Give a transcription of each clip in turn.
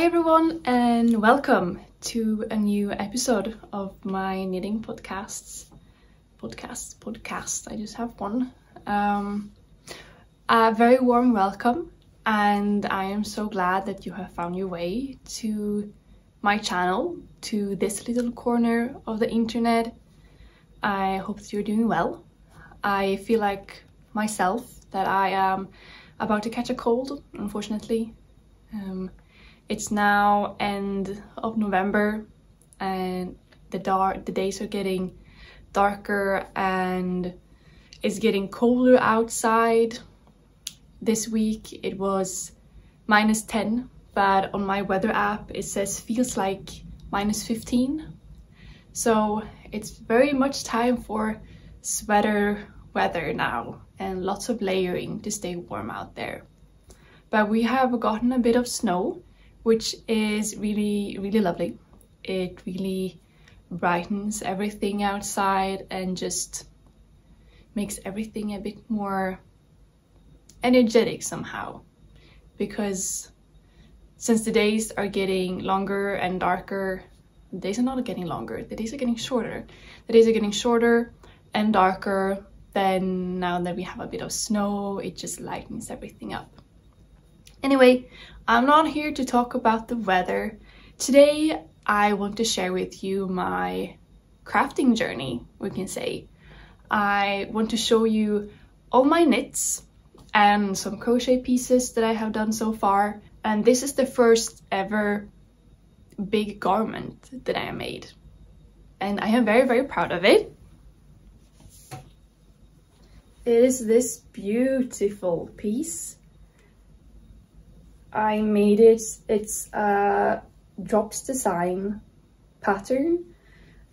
Hi everyone and welcome to a new episode of my knitting podcast. I just have one. A very warm welcome, and I am so glad that you have found your way to my channel, to this little corner of the internet. I hope that you're doing well. I feel like myself that I am about to catch a cold, unfortunately. It's now end of November and the days are getting darker and it's getting colder outside. This week it was -10, but on my weather app it says feels like -15. So it's very much time for sweater weather now and lots of layering to stay warm out there. But we have gotten a bit of snow, which is really lovely. It really brightens everything outside and just makes everything a bit more energetic somehow. Because since the days are getting longer and darker, the days are not getting longer, the days are getting shorter. The days are getting shorter and darker. Then now that we have a bit of snow, it just lightens everything up. Anyway, I'm not here to talk about the weather. Today, I want to share with you my crafting journey, we can say. I want to show you all my knits and some crochet pieces that I have done so far. And this is the first ever big garment that I made. And I am very proud of it. It is this beautiful piece. I made it, it's a drops design pattern.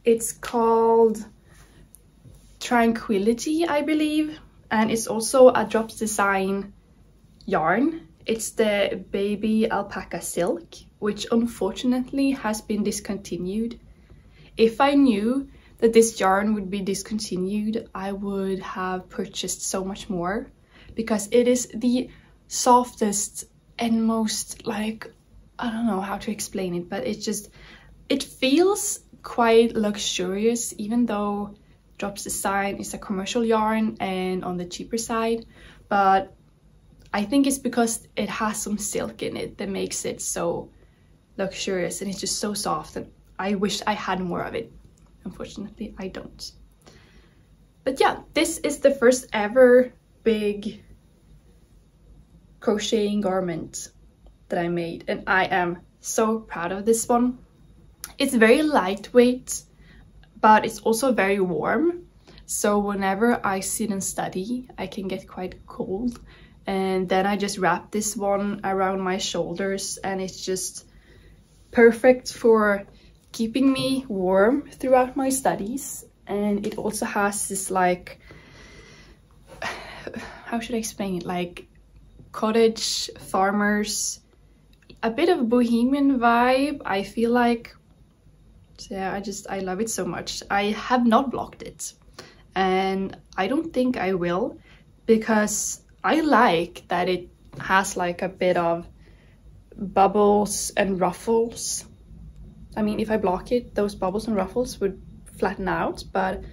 It's called Tranquility, I believe, and it's also a drops design yarn. It's the baby alpaca silk, which unfortunately has been discontinued. If I knew that this yarn would be discontinued, I would have purchased so much more, because it is the softest and most, like, I don't know how to explain it, but it feels quite luxurious, even though Drops Design is a commercial yarn and on the cheaper side. But I think it's because it has some silk in it that makes it so luxurious, and it's just so soft, and I wish I had more of it. Unfortunately, I don't. But yeah, this is the first ever big crocheting garment that I made, and I am so proud of this one. It's very lightweight, but it's also very warm, so whenever I sit and study I can get quite cold, and then I just wrap this one around my shoulders, and it's just perfect for keeping me warm throughout my studies. And it also has this, like, how should I explain it, like cottage farmers, a bit of a bohemian vibe, I feel like. So yeah, I love it so much. I have not blocked it, and I don't think I will, because I like that it has like a bit of bubbles and ruffles. I mean, if I block it, those bubbles and ruffles would flatten out, but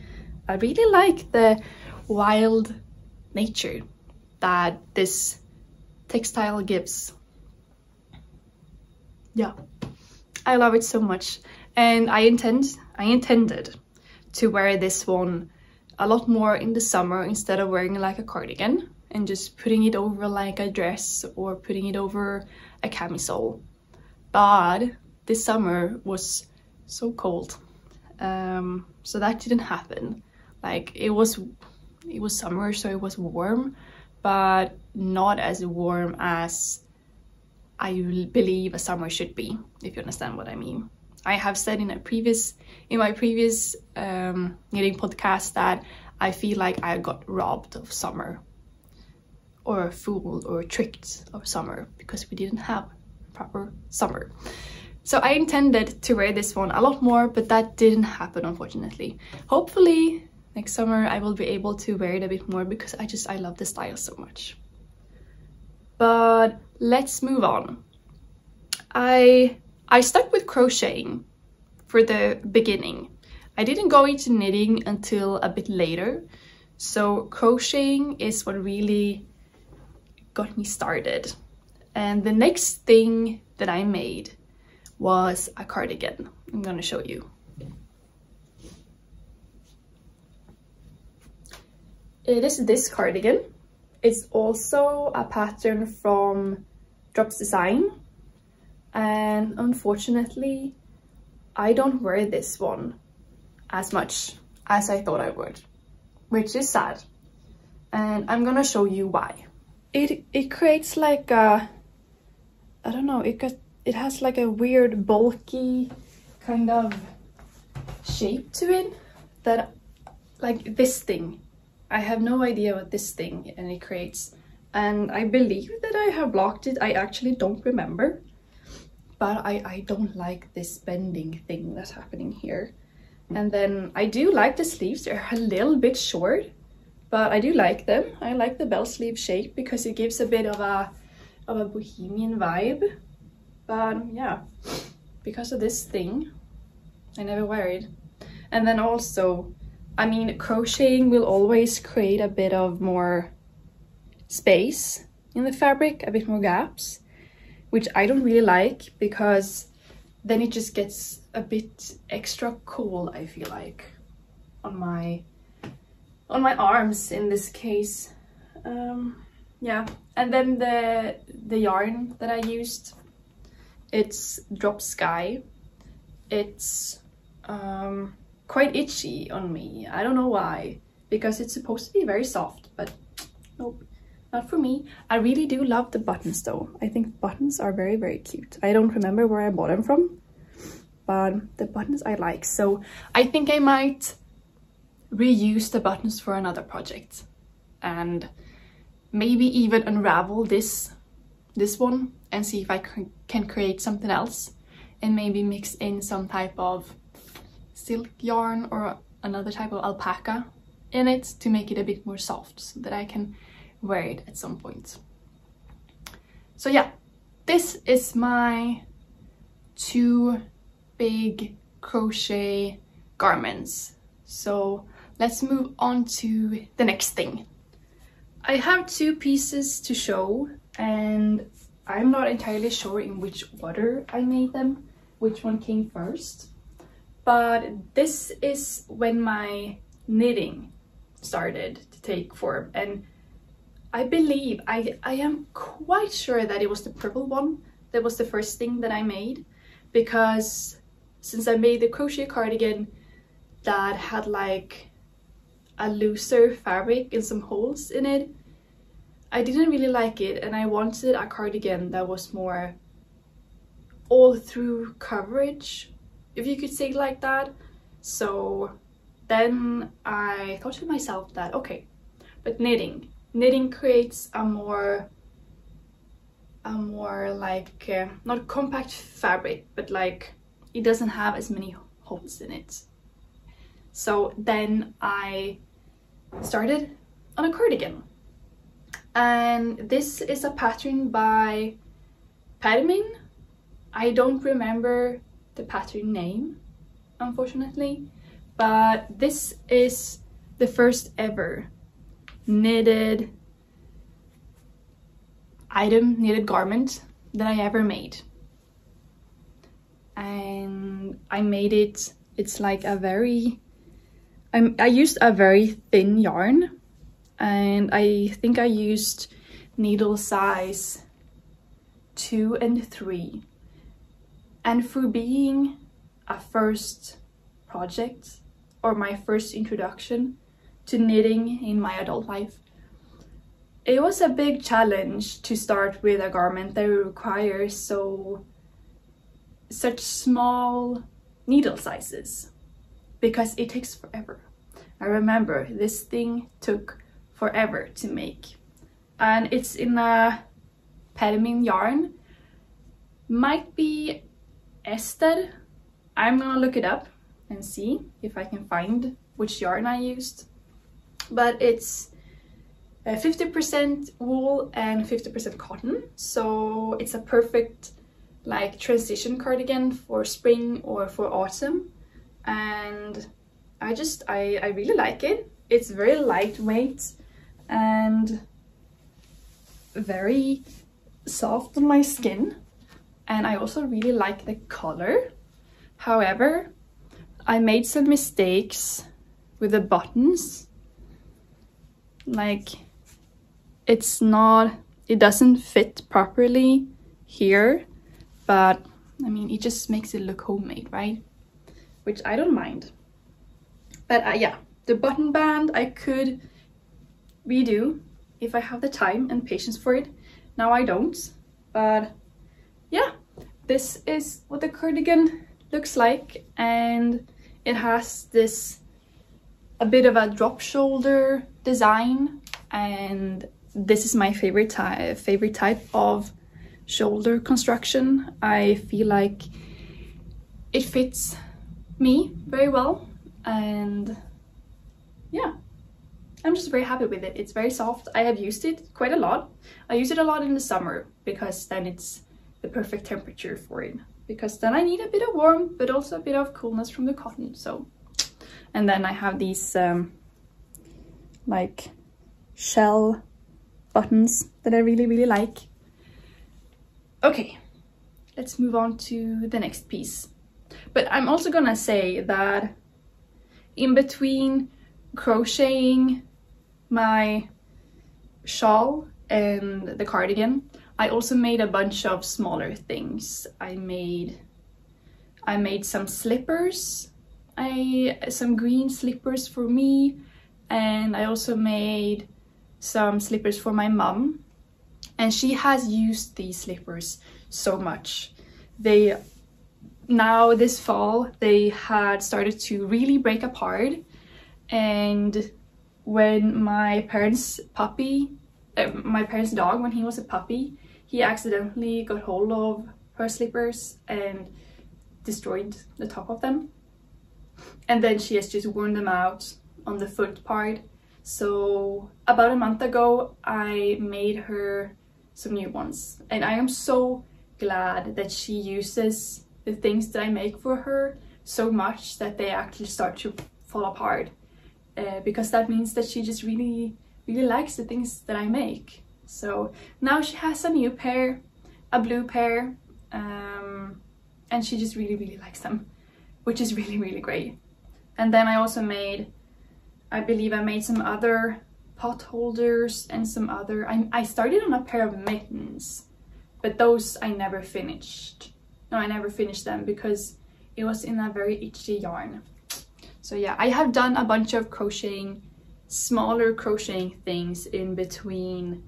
I really like the wild nature that this textile gives. Yeah, I love it so much, and I intended to wear this one a lot more in the summer instead of wearing like a cardigan and just putting it over like a dress or putting it over a camisole. But this summer was so cold, so that didn't happen. Like, it was summer, so it was warm, but not as warm as I believe a summer should be, if you understand what I mean. I have said in my previous knitting podcast that I feel like I got robbed of summer, or fooled or tricked of summer, because we didn't have proper summer. So I intended to wear this one a lot more, but that didn't happen, unfortunately. Hopefully next summer I will be able to wear it a bit more, because I love the style so much. But let's move on. I stuck with crocheting for the beginning. I didn't go into knitting until a bit later, so crocheting is what really got me started. And the next thing that I made was a cardigan. I'm gonna show you. It is this cardigan. It's also a pattern from Drops Design, and unfortunately I don't wear this one as much as I thought I would, which is sad, and I'm gonna show you why. It creates like a, I don't know, it has like a weird bulky kind of shape to it, that like this thing, I have no idea what this thing and it creates, and I believe that I have blocked it. I actually don't remember, but I don't like this bending thing that's happening here. And then I do like the sleeves. They're a little bit short, but I do like them. I like the bell sleeve shape because it gives a bit of a bohemian vibe. But yeah, because of this thing, I never wear it. And then also, I mean, crocheting will always create a bit of more space in the fabric, a bit more gaps, which I don't really like, because then it just gets a bit extra cool, I feel like, on my arms in this case. Yeah, and then the yarn that I used, it's Drop Sky. It's quite itchy on me. I don't know why, because it's supposed to be very soft, but nope, not for me. I really do love the buttons though. I think buttons are very, very cute. I don't remember where I bought them from, but the buttons I like. So I think I might reuse the buttons for another project, and maybe even unravel this one and see if I can create something else, and maybe mix in some type of silk yarn or another type of alpaca in it to make it a bit more soft, so that I can wear it at some point. So yeah, this is my 2 big crochet garments. So let's move on to the next thing. I have 2 pieces to show, and I'm not entirely sure in which order I made them, which one came first. But this is when my knitting started to take form, and I believe, I am quite sure that it was the purple one that was the first thing that I made, because since I made the crochet cardigan that had like a looser fabric and some holes in it, I didn't really like it, and I wanted a cardigan that was more all through coverage, if you could say it like that. So then I thought to myself that, okay, but knitting creates a more like not compact fabric, but like it doesn't have as many holes in it. So then I started on a cardigan, and this is a pattern by Pernilla. I don't remember the pattern name, unfortunately, but this is the first ever knitted garment that I ever made. And I made it, it's like a very, I used a very thin yarn, and I think I used needle size 2 and 3. And for being a first project, or my first introduction to knitting in my adult life, it was a big challenge to start with a garment that requires such small needle sizes, because it takes forever. I remember this thing took forever to make, and it's in a Pernilla yarn, might be Ested. I'm gonna look it up and see if I can find which yarn I used, but it's 50% wool and 50% cotton, so it's a perfect like transition cardigan for spring or for autumn, and I really like it. It's very lightweight and very soft on my skin, and I also really like the color. However, I made some mistakes with the buttons. Like, it doesn't fit properly here, but I mean, it just makes it look homemade, right? Which I don't mind. But yeah, the button band I could redo if I have the time and patience for it. Now I don't, but yeah, this is what the cardigan looks like, and it has this a bit of a drop shoulder design, and this is my favorite type of shoulder construction. I feel like it fits me very well, and yeah, I'm just very happy with it. It's very soft. I have used it quite a lot. I use it a lot in the summer because then it's the perfect temperature for it, because then I need a bit of warmth but also a bit of coolness from the cotton. So, and then I have these like shell buttons that I really like. Okay, let's move on to the next piece. But I'm also gonna say that in between crocheting my shawl and the cardigan, I also made a bunch of smaller things. I made some slippers, some green slippers for me, and I also made some slippers for my mom, and she has used these slippers so much. Now this fall they had started to really break apart, and when my parents' dog, when he was a puppy, he accidentally got hold of her slippers and destroyed the top of them, and then she has just worn them out on the foot part. So about a month ago I made her some new ones, and I am so glad that she uses the things that I make for her so much that they actually start to fall apart, because that means that she just really likes the things that I make. So now she has a new pair, a blue pair, and she just really likes them, which is really great. And then I also made, I believe I made some other pot holders and some other, I started on a pair of mittens, but those I never finished. No, I never finished them because it was in a very itchy yarn. So yeah, I have done a bunch of crocheting, smaller crocheting things in between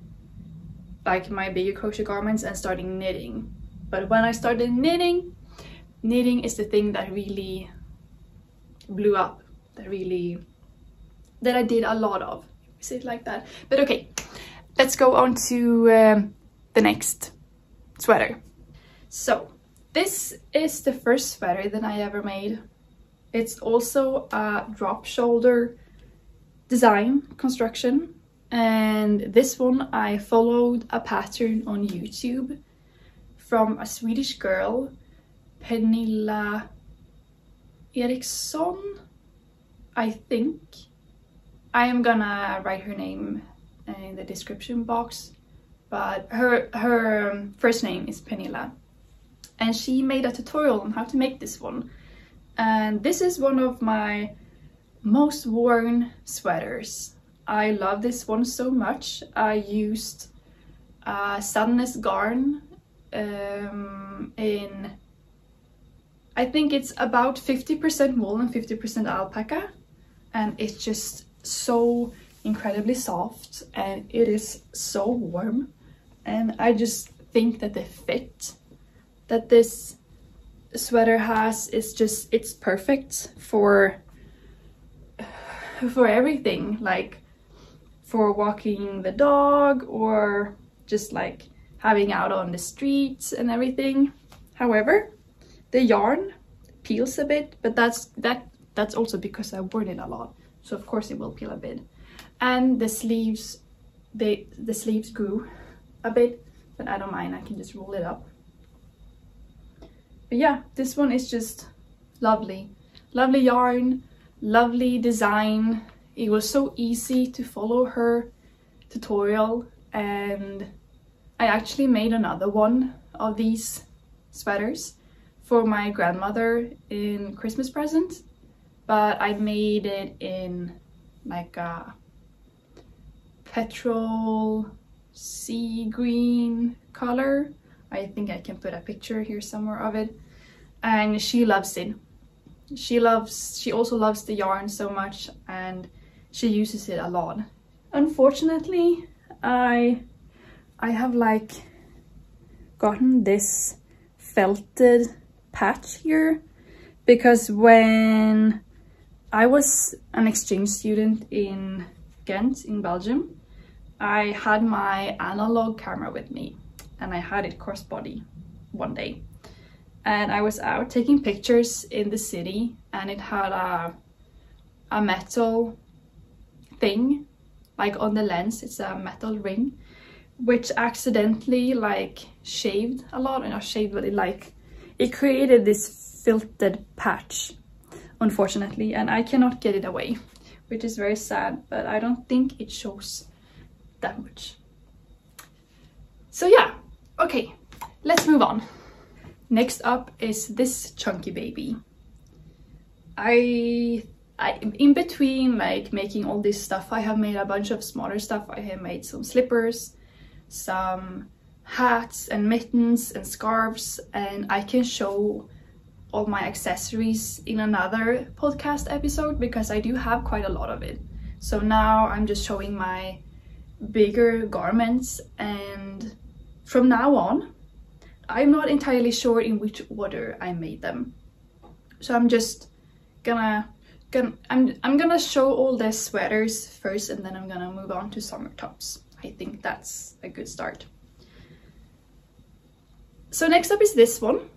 like my bigger crochet garments and starting knitting. But when I started knitting is the thing that really blew up, that I did a lot of. Is it like that? But okay, let's go on to the next sweater. So this is the first sweater that I ever made. It's also a drop shoulder design construction, and this one I followed a pattern on YouTube from a Swedish girl, Pernilla Einarsson, I think. I am gonna write her name in the description box, but her first name is Pernilla, and she made a tutorial on how to make this one. And this is one of my most worn sweaters. I love this one so much. I used Sadness garn in, I think it's about 50% wool and 50% alpaca, and it's just so incredibly soft, and it is so warm, and I just think that the fit that this sweater has is just, it's perfect for everything, like for walking the dog or just like having out on the streets and everything. However, the yarn peels a bit, but that's also because I've worn it a lot, so of course it will peel a bit. And the sleeves, the sleeves grew a bit, but I don't mind, I can just roll it up. But yeah, this one is just lovely. Lovely yarn, lovely design. It was so easy to follow her tutorial, and I actually made another one of these sweaters for my grandmother in Christmas present, but I made it in like a petrol sea green color. I think I can put a picture here somewhere of it, and she loves it. She also loves the yarn so much, and she uses it a lot. Unfortunately, I have like gotten this felted patch here because when I was an exchange student in Ghent in Belgium, I had my analog camera with me and I had it crossbody one day, and I was out taking pictures in the city, and it had a metal thing like on the lens. It's a metal ring which accidentally like shaved a lot, and not shaved, but it created this felted patch, unfortunately, and I cannot get it away, which is very sad, but I don't think it shows that much. So yeah, okay, let's move on. Next up is this chunky baby. I in between like making all this stuff, I have made a bunch of smaller stuff. I have made some slippers, some hats and mittens and scarves, and I can show all my accessories in another podcast episode because I do have quite a lot of it. So now I'm just showing my bigger garments, and from now on I'm not entirely sure in which order I made them. So I'm just gonna show all the sweaters first, and then I'm gonna move on to summer tops. I think that's a good start. So next up is this one.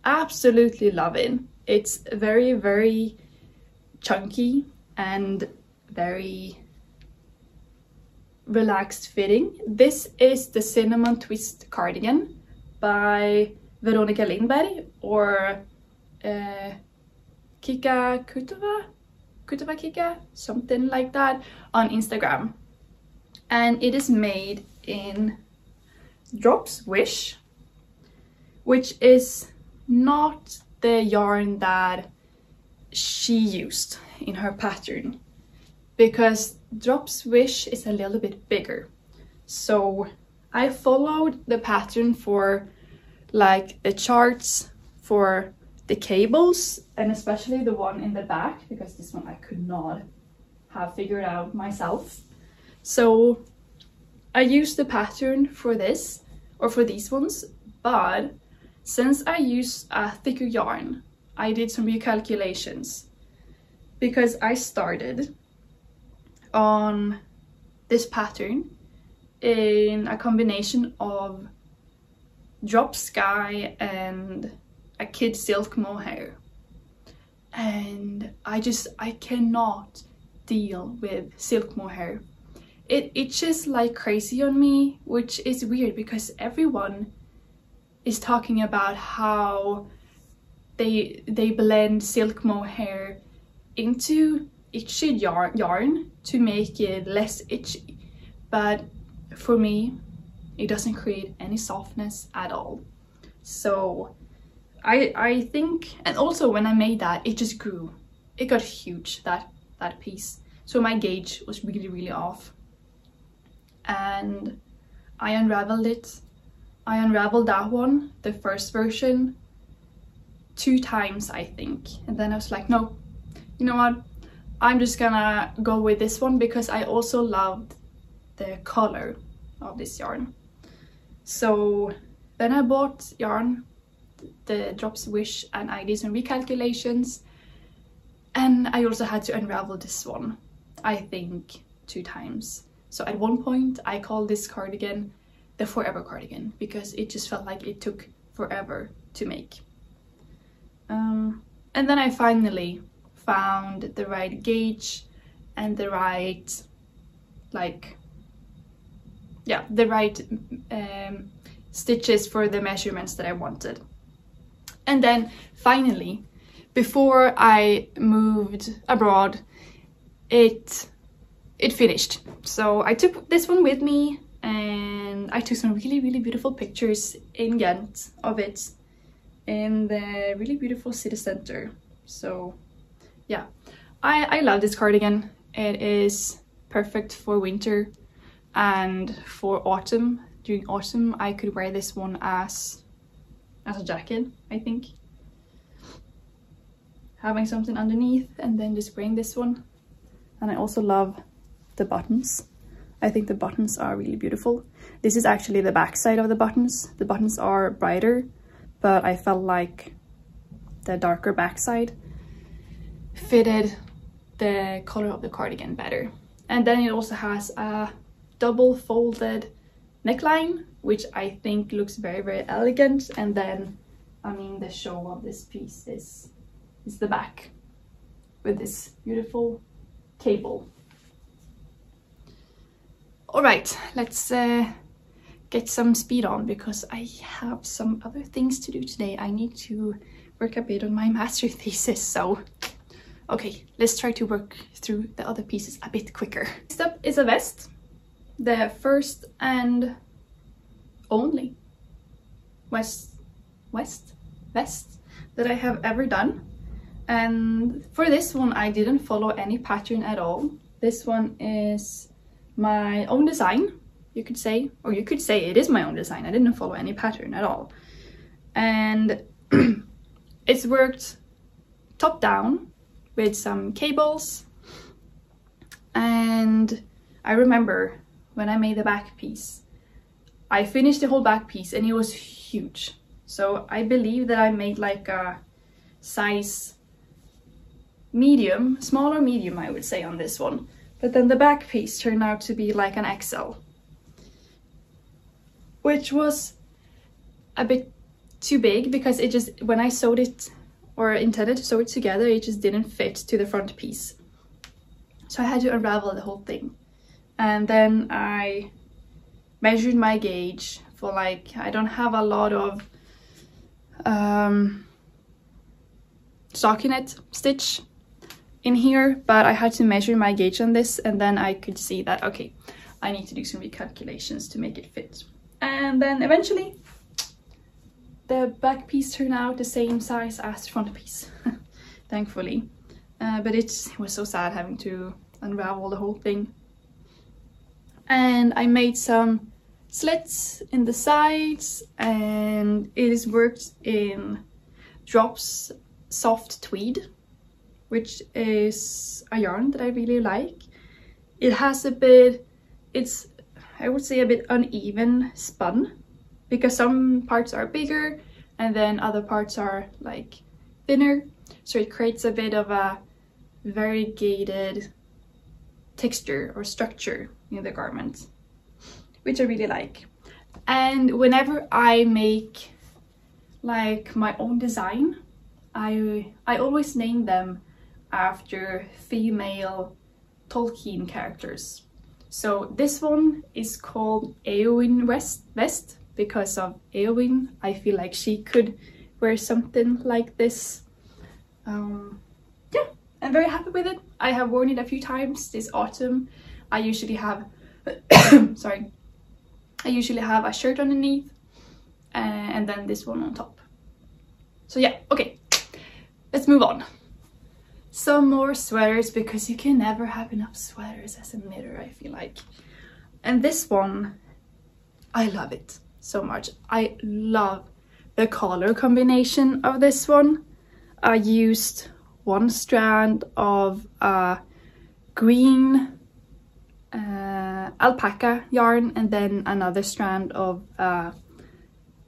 Absolutely love it. It's very, very chunky and very relaxed fitting. This is the Cinnamon Twist cardigan by Veronica Lindberg, or Kika Kutova Kika, something like that, on Instagram. And it is made in Drops Wish, which is not the yarn that she used in her pattern, because Drops Wish is a little bit bigger. So I followed the pattern for like the charts for the cables, and especially the one in the back, because this one I could not have figured out myself. So I used the pattern for this, or for these ones, but since I use a thicker yarn, I did some recalculations, because I started on this pattern in a combination of Drop Sky and a kid silk mohair, and I cannot deal with silk mohair. It itches like crazy on me, which is weird because everyone is talking about how they blend silk mohair into itchy yarn to make it less itchy, but for me it doesn't create any softness at all. So I think, and also when I made that, it just grew. It got huge, that piece. So my gauge was really, really off. And I unraveled it. I unraveled that one, the first version, 2 times, I think. And then I was like, no, you know what? I'm just gonna go with this one because I also loved the color of this yarn. So then I bought yarn, the Drops Wish, and I did some recalculations, and I also had to unravel this one, I think 2 times. So at one point I called this cardigan the forever cardigan because it just felt like it took forever to make. And then I finally found the right gauge and the right stitches for the measurements that I wanted. And then finally, before I moved abroad, it finished. So I took this one with me and I took some really beautiful pictures in Ghent of it in the really beautiful city center. So yeah, I love this cardigan. It is perfect for winter and for autumn. During autumn I could wear this one as a jacket, I think. Having something underneath and then just wearing this one. And I also love the buttons. I think the buttons are really beautiful. This is actually the back side of the buttons. The buttons are brighter, but I felt like the darker back side fitted the color of the cardigan better. And then it also has a double folded neckline, which I think looks very elegant. And then, I mean, the show of this piece is the back with this beautiful cable. All right, let's get some speed on because I have some other things to do today. I need to work a bit on my master thesis, so okay, let's try to work through the other pieces a bit quicker. Next up is a vest, the first and only vest that I have ever done. And for this one I didn't follow any pattern at all. This one is my own design, you could say, or you could say it is my own design. I didn't follow any pattern at all. And it's worked top down with some cables. And I remember when I made the back piece, I finished the whole back piece and it was huge. So I believe that I made like a size medium, small or medium I would say on this one. But then the back piece turned out to be like an XL, which was a bit too big because it just, when I sewed it or intended to sew it together, it just didn't fit to the front piece. So I had to unravel the whole thing. And then I measured my gauge for like, I don't have a lot of stockinette stitch in here, but I had to measure my gauge on this, and then I could see that, okay, I need to do some recalculations to make it fit. And then eventually the back piece turned out the same size as the front piece, thankfully. But it was so sad having to unravel the whole thing. And I made some slits in the sides, and it is worked in Drops Soft Tweed, which is a yarn that I really like. It has a bit, it's, I would say, a bit uneven spun because some parts are bigger and then other parts are like thinner. So it creates a bit of a variegated texture or structure in the garment, which I really like. And whenever I make like my own design, I always name them after female Tolkien characters. So this one is called Eowyn Vest because of Eowyn. I feel like she could wear something like this. Yeah, I'm very happy with it. I have worn it a few times this autumn. I usually have sorry, I usually have a shirt underneath and then this one on top. So yeah, okay, let's move on. Some more sweaters, because you can never have enough sweaters as a knitter, I feel like. And this one, I love it so much. I love the color combination of this one. I used one strand of green alpaca yarn and then another strand of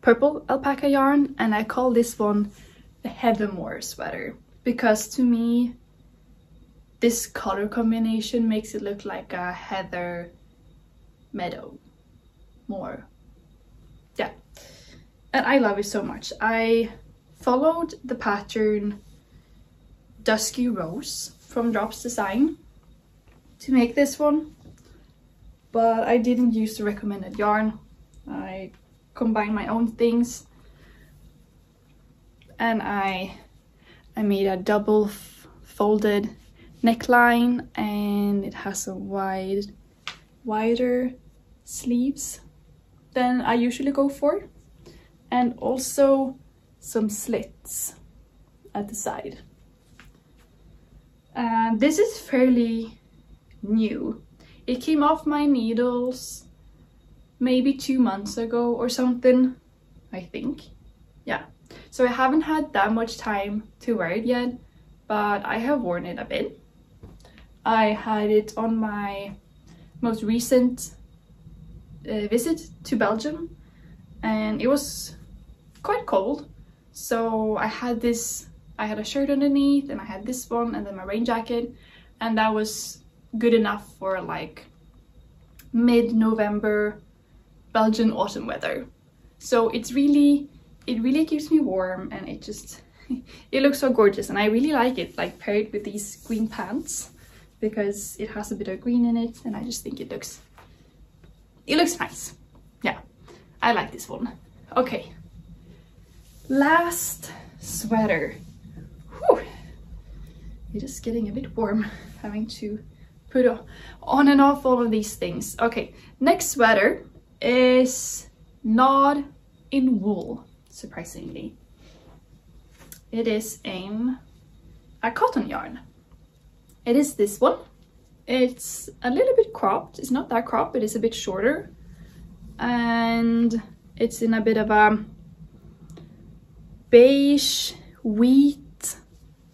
purple alpaca yarn, and I call this one the Heathermore sweater. Because to me, this color combination makes it look like a heather meadow more. Yeah, and I love it so much. I followed the pattern Dusky Rose from Drops Design to make this one, but I didn't use the recommended yarn. I combined my own things. and I made a double folded neckline, and it has a wider sleeves than I usually go for, and also some slits at the side. And this is fairly new. It came off my needles maybe 2 months ago or something, I think. Yeah, so I haven't had that much time to wear it yet, but I have worn it a bit. I had it on my most recent visit to Belgium, and it was quite cold, so I had a shirt underneath, and I had this one, and then my rain jacket, and that was good enough for like mid-November Belgian autumn weather. So it really keeps me warm, and it just it looks so gorgeous, and I really like it, like paired with these green pants, because it has a bit of green in it, and I just think it looks nice. Yeah, I like this one. Okay, last sweater. Whew. It is getting a bit warm having to put on and off all of these things. Okay, next sweater is not in wool, surprisingly. It is in a cotton yarn. It is this one. It's a little bit cropped. It's not that cropped, but it's a bit shorter, and it's in a bit of a beige wheat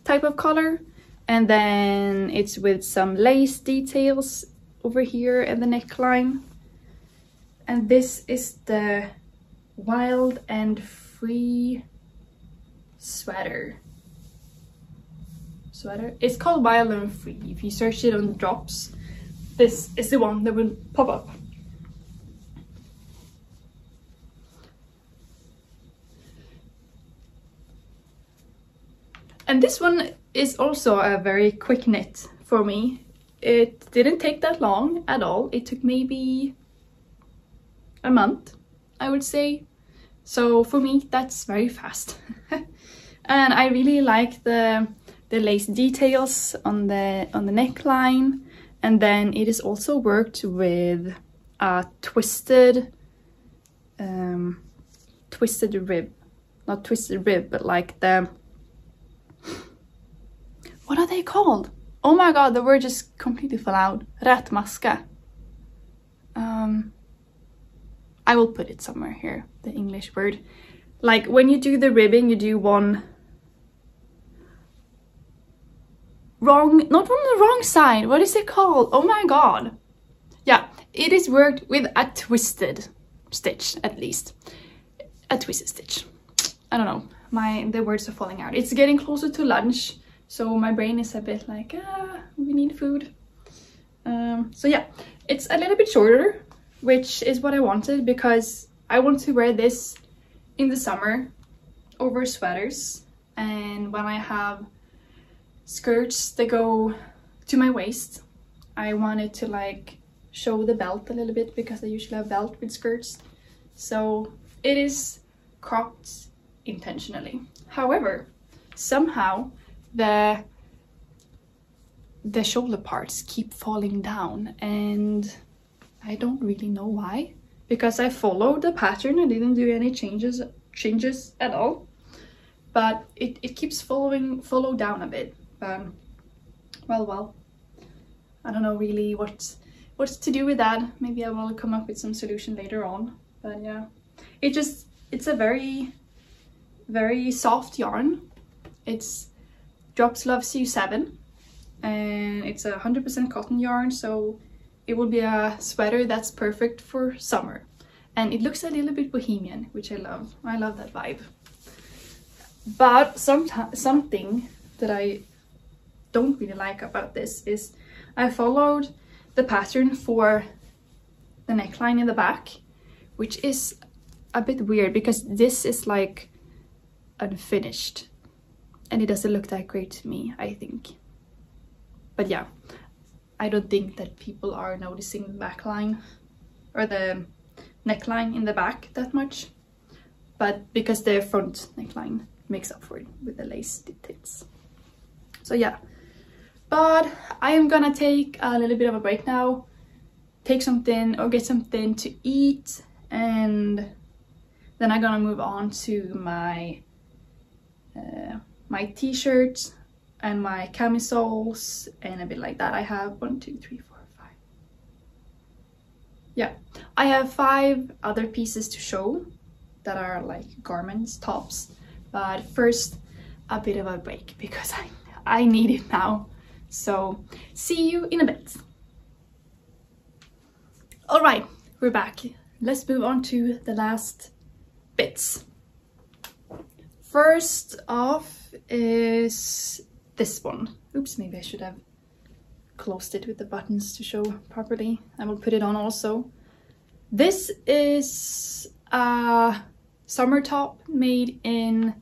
type of color, and then it's with some lace details over here and the neckline. And this is the Wild and Free sweater. It's called Wild and Free. If you search it on drops, this is the one that will pop up. And this one is also a very quick knit for me. It didn't take that long at all. It took maybe a month, I would say. So for me, that's very fast. And I really like the lace details on the neckline, and then it is also worked with a twisted rib, not twisted rib, but like the, what are they called? Oh my god, the word just completely fell out. Rätmaska. I will put it somewhere here, the English word. Like when you do the ribbing, you do one wrong, not on the wrong side. What is it called? Oh my god. Yeah, it is worked with a twisted stitch, at least. A twisted stitch. I don't know. The words are falling out. It's getting closer to lunch, so my brain is a bit like, we need food. So yeah, it's a little bit shorter, which is what I wanted, because I want to wear this in the summer over sweaters, and when I have skirts that go to my waist, I wanted to like show the belt a little bit, because I usually have belt with skirts. So it is cropped intentionally. However, somehow the shoulder parts keep falling down, and I don't really know why, because I followed the pattern. I didn't do any changes at all, but it keeps follow down a bit. Well, I don't know really what to do with that. Maybe I will come up with some solution later on. But yeah, it's a very, very soft yarn. It's Drops Loves You 7, and it's 100% cotton yarn, so it will be a sweater that's perfect for summer. And it looks a little bit bohemian, which I love. I love that vibe. But something that I don't really like about this is I followed the pattern for the neckline in the back, which is a bit weird, because this is like unfinished, and it doesn't look that great to me, I think. But yeah, I don't think that people are noticing the backline or the neckline in the back that much, but because the front neckline makes up for it with the lace details. So yeah, but I am gonna take a little bit of a break now, take something or get something to eat, and then I'm gonna move on to my my t-shirts and my camisoles and a bit like that. I have 1, 2, 3, 4, 5. Yeah, I have 5 other pieces to show that are like garments, tops. But first, a bit of a break because I need it now. So see you in a bit. All right, we're back. Let's move on to the last bits. First off is this one. Oops, maybe I should have closed it with the buttons to show properly. I will put it on also. This is a summer top made in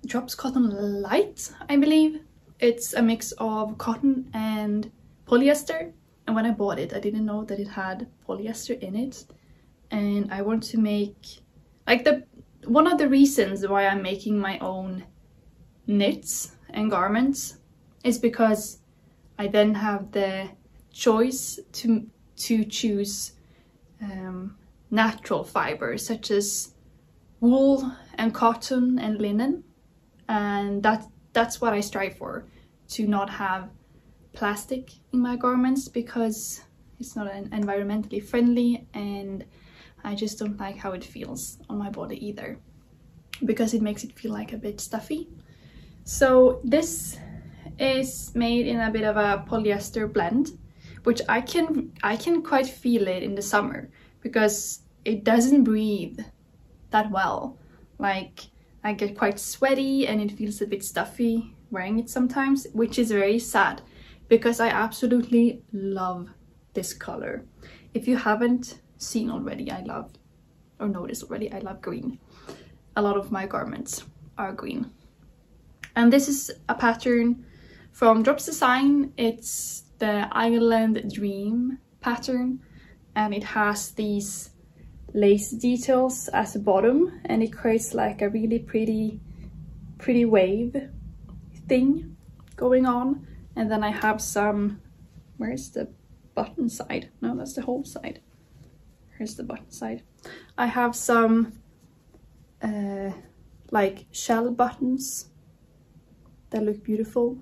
Drops Cotton Light, I believe. It's a mix of cotton and polyester, and when I bought it I didn't know that it had polyester in it, and I want to make like one of the reasons why I'm making my own knits and garments is because I then have the choice to choose natural fibers such as wool and cotton and linen, and that's what I strive for, to not have plastic in my garments because it's not environmentally friendly, and I just don't like how it feels on my body either because it makes it feel like a bit stuffy. So this is made in a bit of a polyester blend, which I can quite feel it in the summer because it doesn't breathe that well. Like I get quite sweaty and it feels a bit stuffy wearing it sometimes, which is very sad because I absolutely love this color. If you haven't seen already, I love green. A lot of my garments are green. And this is a pattern from Drops Design. It's the Island Dream pattern, and it has these lace details at the bottom, and it creates like a really pretty wave thing going on. And then I have some, where's the button side? No, that's the whole side. Here's the button side. I have some like shell buttons that look beautiful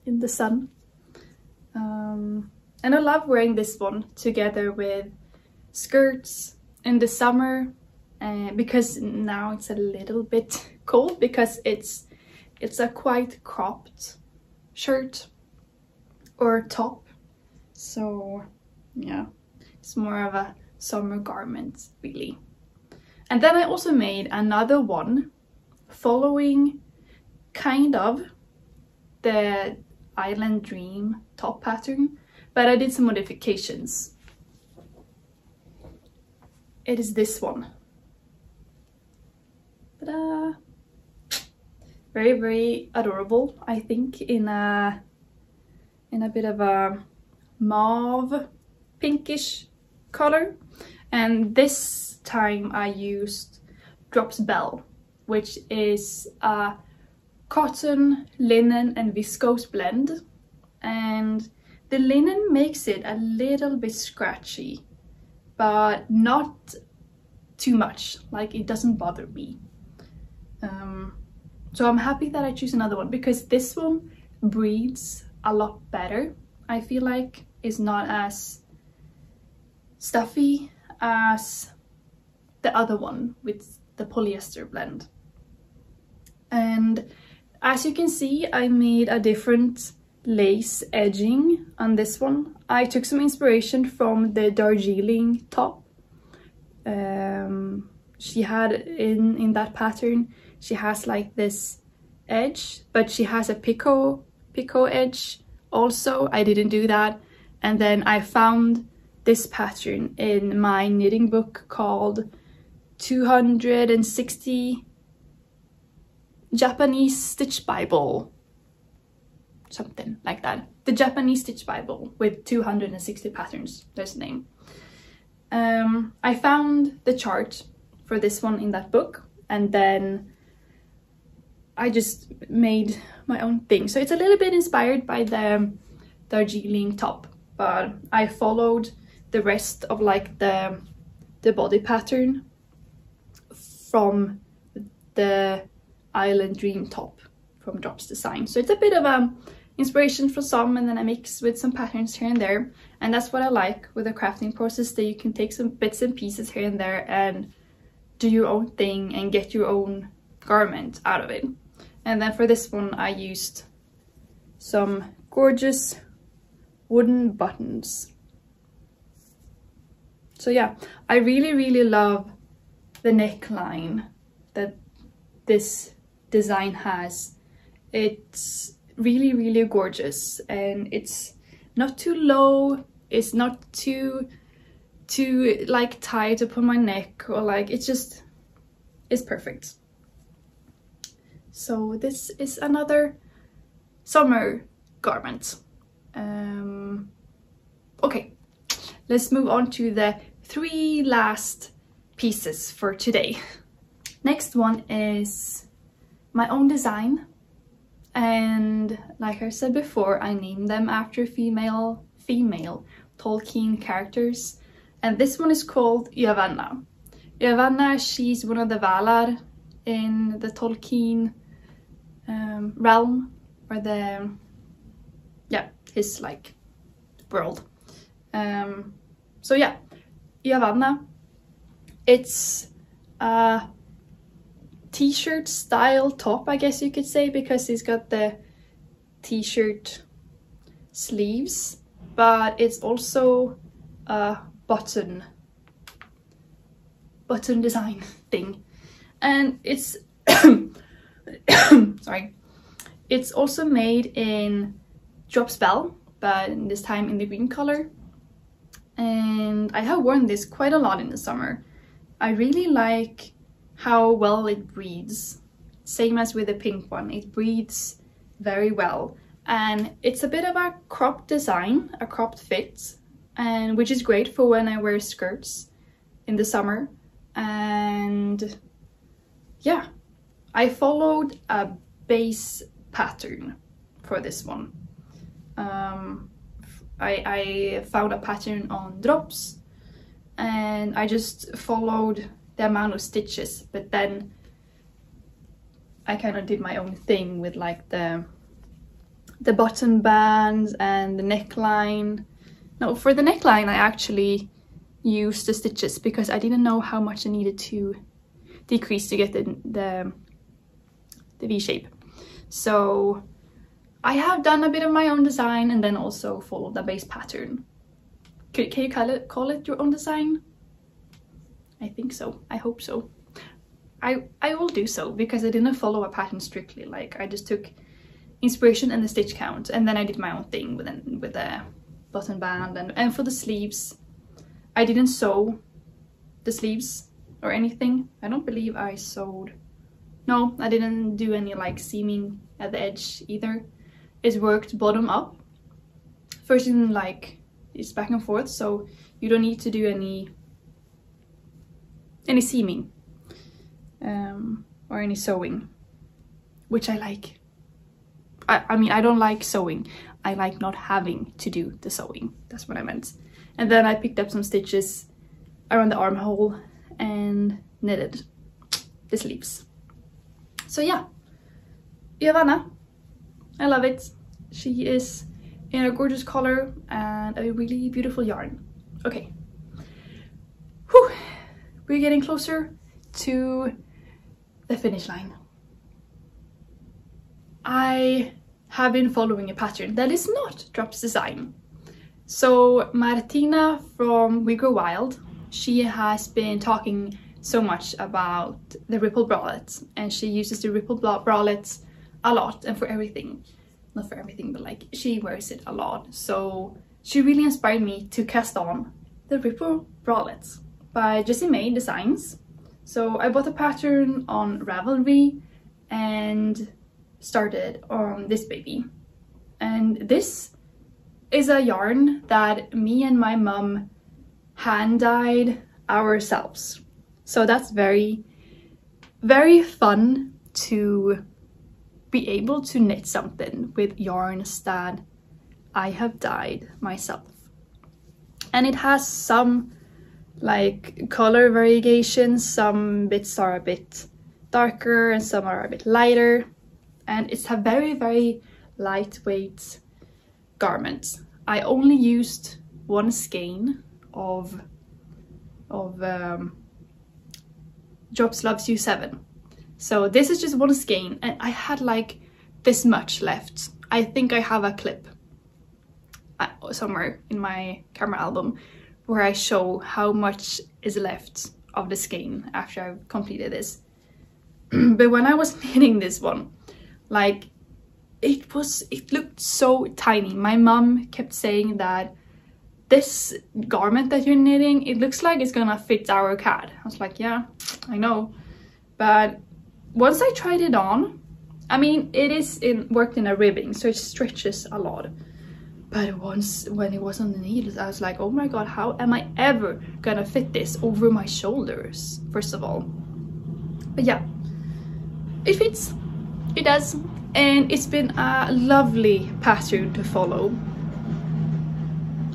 in the sun. And I love wearing this one together with skirts in the summer, because now it's a little bit cold because it's a quite cropped shirt or top. So yeah, it's more of a summer garment really. And then I also made another one following kind of the Island Dream top pattern, but I did some modifications. It is this one. Ta-da! Very, very adorable, I think, in a bit of a mauve pinkish color. And this time I used Drops Bell, which is a cotton, linen and viscose blend, and the linen makes it a little bit scratchy, but not too much, like it doesn't bother me. So I'm happy that I choose another one because this one breathes a lot better. I feel like it's not as stuffy as the other one with the polyester blend. And as you can see, I made a different lace edging on this one. I took some inspiration from the Darjeeling top. She had in that pattern, she has like this edge, but she has a picot edge also. I didn't do that. And then I found this pattern in my knitting book called 260 Japanese Stitch Bible, something like that. The Japanese Stitch Bible with 260 patterns, there's the name. I found the chart for this one in that book, and then I just made my own thing. So it's a little bit inspired by the Darjeeling top, but I followed the rest of like the body pattern from the Island Dream top from Drops Design. So it's a bit of inspiration for some, and then I mix with some patterns here and there. And that's what I like with the crafting process, that you can take some bits and pieces here and there and do your own thing and get your own garment out of it. And then for this one I used some gorgeous wooden buttons. So yeah, I really love the neckline that this design has. It's really gorgeous, and it's not too low, it's not too like tight upon my neck, or like it's perfect. So this is another summer garment. Okay, let's move on to the 3 last pieces for today. Next one is my own design, and like I said before, I named them after female Tolkien characters, and this one is called Yavanna. Yavanna, she's one of the Valar in the Tolkien realm, or his like world. So yeah, Yavanna, it's a t-shirt style top, I guess you could say, because it's got the t-shirt sleeves, but it's also a button design thing, and it's sorry, it's also made in Drop Spell, but this time in the green color. And I have worn this quite a lot in the summer. I really like how well it breathes. Same as with the pink one, it breathes very well. And it's a bit of a cropped design, a cropped fit, and which is great for when I wear skirts in the summer. And yeah, I followed a base pattern for this one. I found a pattern on Drops, and I just followed the amount of stitches, but then I kind of did my own thing with like the button bands and the neckline. No, for the neckline I actually used the stitches because I didn't know how much I needed to decrease to get the V shape. So I have done a bit of my own design and then also followed the base pattern. Can you call it your own design? I think so. I hope so. I will do so because I didn't follow a pattern strictly. Like I just took inspiration and the stitch count, and then I did my own thing with the button band, and for the sleeves I didn't sew the sleeves or anything. I don't believe I sewed. No, I didn't do any like seaming at the edge either. It's worked bottom up. First in like it's back and forth, so you don't need to do any seaming or any sewing, which I like. I mean, I don't like sewing. I like not having to do the sewing. That's what I meant. And then I picked up some stitches around the armhole and knitted the sleeves. So yeah, Yavanna, I love it. She is in a gorgeous color and a really beautiful yarn. Okay, whew. We're getting closer to the finish line. I have been following a pattern that is not Drops Design. So Martina from We Grow Wild, she has been talking so much about the ripple bralette, and she uses the ripple bralette a lot and for everything. Not for everything, but like she wears it a lot. So she really inspired me to cast on the ripple bralette by Jessie May Designs. So I bought a pattern on Ravelry and started on this baby. And this is a yarn that me and my mom hand dyed ourselves. So that's very, very fun to be able to knit something with yarns that I have dyed myself. And it has some like color variations. Some bits are a bit darker and some are a bit lighter, and it's a very lightweight garment. I only used one skein of Drops Loves You 7. So this is just one skein, and I had like this much left. I think I have a clip somewhere in my camera album where I show how much is left of the skein after I've completed this. But when I was knitting this one, like it looked so tiny. My mom kept saying that this garment that you're knitting, it looks like it's gonna fit our cat. I was like, yeah, I know. But once I tried it on, I mean, it is worked in a ribbing, so it stretches a lot. But once when it was on the needles, I was like, oh my god, how am I ever gonna fit this over my shoulders, first of all? But yeah, it fits, it does, and it's been a lovely pattern to follow.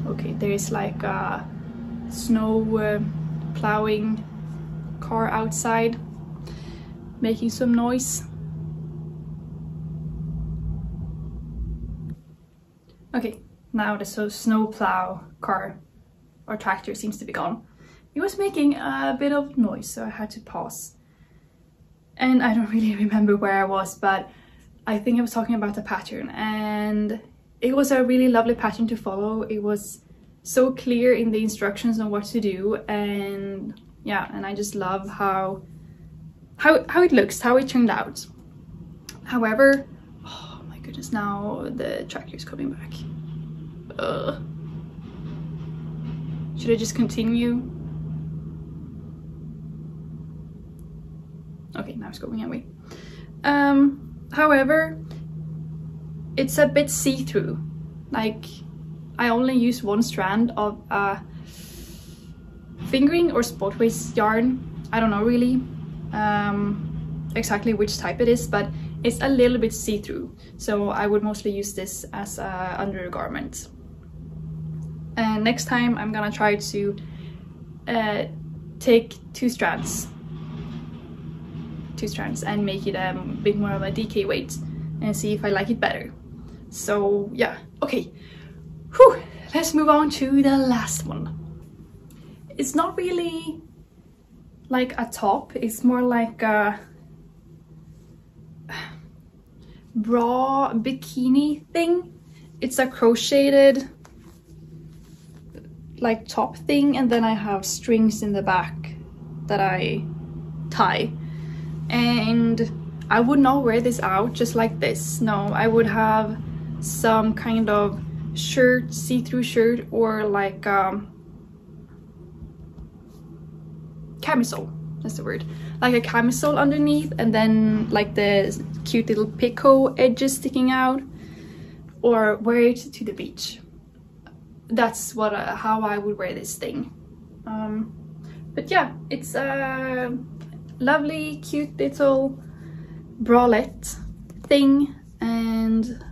Okay, there is like a snow plowing car outside making some noise. Okay, now the snow plow car or tractor seems to be gone. It was making a bit of noise, so I had to pause. And I don't really remember where I was, but I think I was talking about the pattern, and it was a really lovely pattern to follow. It was so clear in the instructions on what to do, and yeah, and I just love how it looks, how it turned out. However, oh my goodness, now the tractor is coming back. Should I just continue? Okay, now it's going away. However, it's a bit see-through. Like, I only use one strand of fingering or sport waist yarn. I don't know really exactly which type it is, but it's a little bit see-through. So I would mostly use this as a undergarment. And next time I'm gonna try to take two strands and make it a bit more of a DK weight and see if I like it better. So yeah, okay. Whew. Let's move on to the last one. It's not really like a top, it's more like a bra bikini thing. It's a crocheted like top thing, and then I have strings in the back that I tie. And I would not wear this out just like this. No, I would have some kind of shirt, see-through shirt, or like camisole, that's the word, like a camisole underneath, and then like the cute little picot edges sticking out, or wear it to the beach. That's what how I would wear this thing. But yeah, it's a lovely cute little bralette thing, and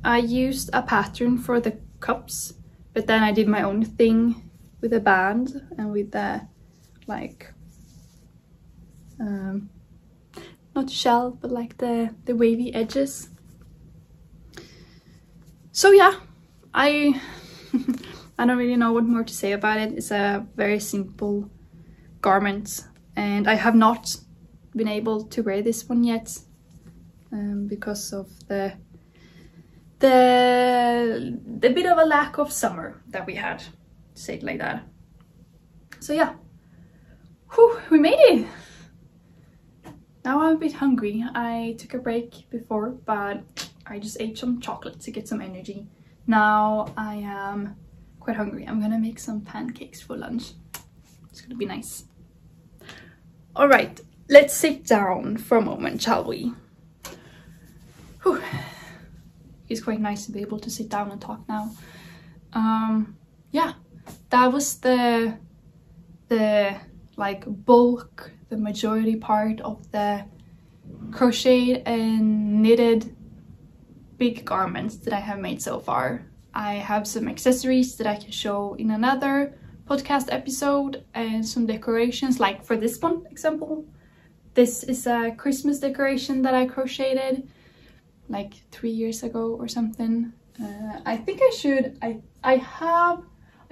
I used a pattern for the cups, but then I did my own thing with a band and with the like not shell, but like the wavy edges. So yeah, I don't really know what more to say about it. It's a very simple garment, and I have not been able to wear this one yet because of the bit of a lack of summer that we had, to say it like that. So yeah, whew, we made it. Now I'm a bit hungry. I took a break before, but I just ate some chocolate to get some energy. Now I am quite hungry. I'm gonna make some pancakes for lunch. It's gonna be nice. All right, let's sit down for a moment, shall we? Whew. It's quite nice to be able to sit down and talk now. Yeah, that was the like bulk, the majority part of the crocheted and knitted big garments that I have made so far. I have some accessories that I can show in another podcast episode, and some decorations, like for this one example. This is a Christmas decoration that I crocheted like 3 years ago or something. I think I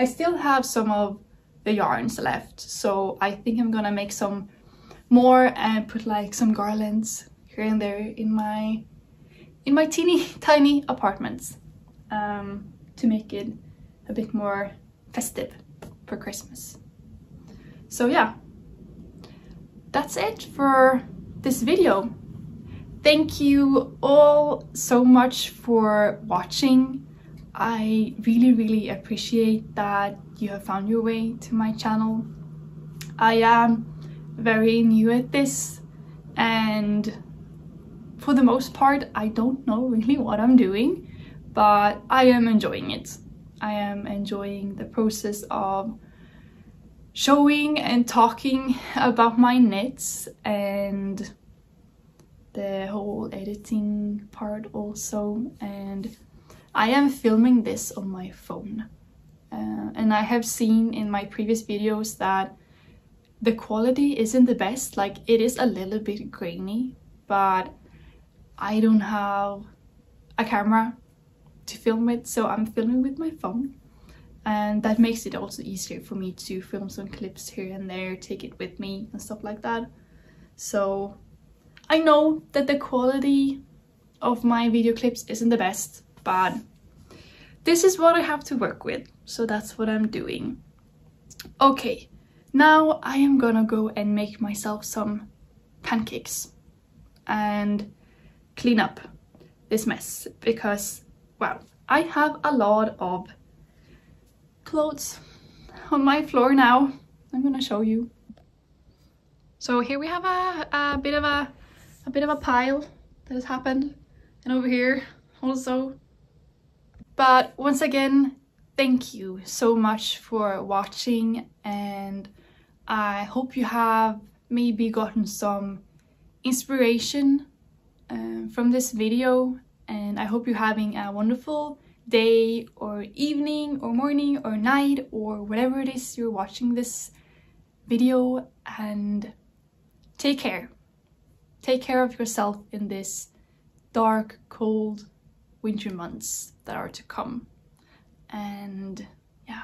still have some of the yarns left, so I think I'm gonna make some more and put like some garlands here and there in my teeny tiny apartments, to make it a bit more festive for Christmas. So yeah, that's it for this video. Thank you all so much for watching. I really appreciate that you have found your way to my channel. I am very new at this, and for the most part I don't know really what I'm doing, but I am enjoying it. I am enjoying the process of showing and talking about my knits, and the whole editing part also. And I am filming this on my phone, and I have seen in my previous videos that the quality isn't the best. Like, it is a little bit grainy, but I don't have a camera to film with, so I'm filming with my phone, and that makes it also easier for me to film some clips here and there, take it with me and stuff like that. So I know that the quality of my video clips isn't the best, but this is what I have to work with, so that's what I'm doing. Okay, now I am gonna go and make myself some pancakes and clean up this mess, because, wow, I have a lot of clothes on my floor now. I'm gonna show you. So here we have a bit of a pile that has happened, and over here also. But once again, thank you so much for watching, and I hope you have maybe gotten some inspiration from this video, and I hope you're having a wonderful day or evening or morning or night or whatever it is you're watching this video, and take care. Take care of yourself in this dark, cold winter months that are to come. And yeah,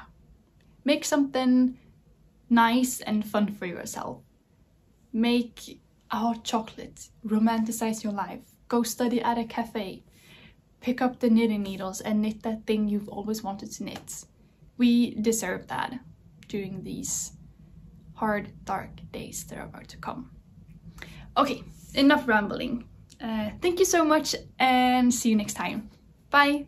make something nice and fun for yourself. Make a hot chocolate, romanticize your life, go study at a cafe, pick up the knitting needles and knit that thing you've always wanted to knit. We deserve that during these hard, dark days that are about to come. Okay, enough rambling. Thank you so much, and see you next time. Bye!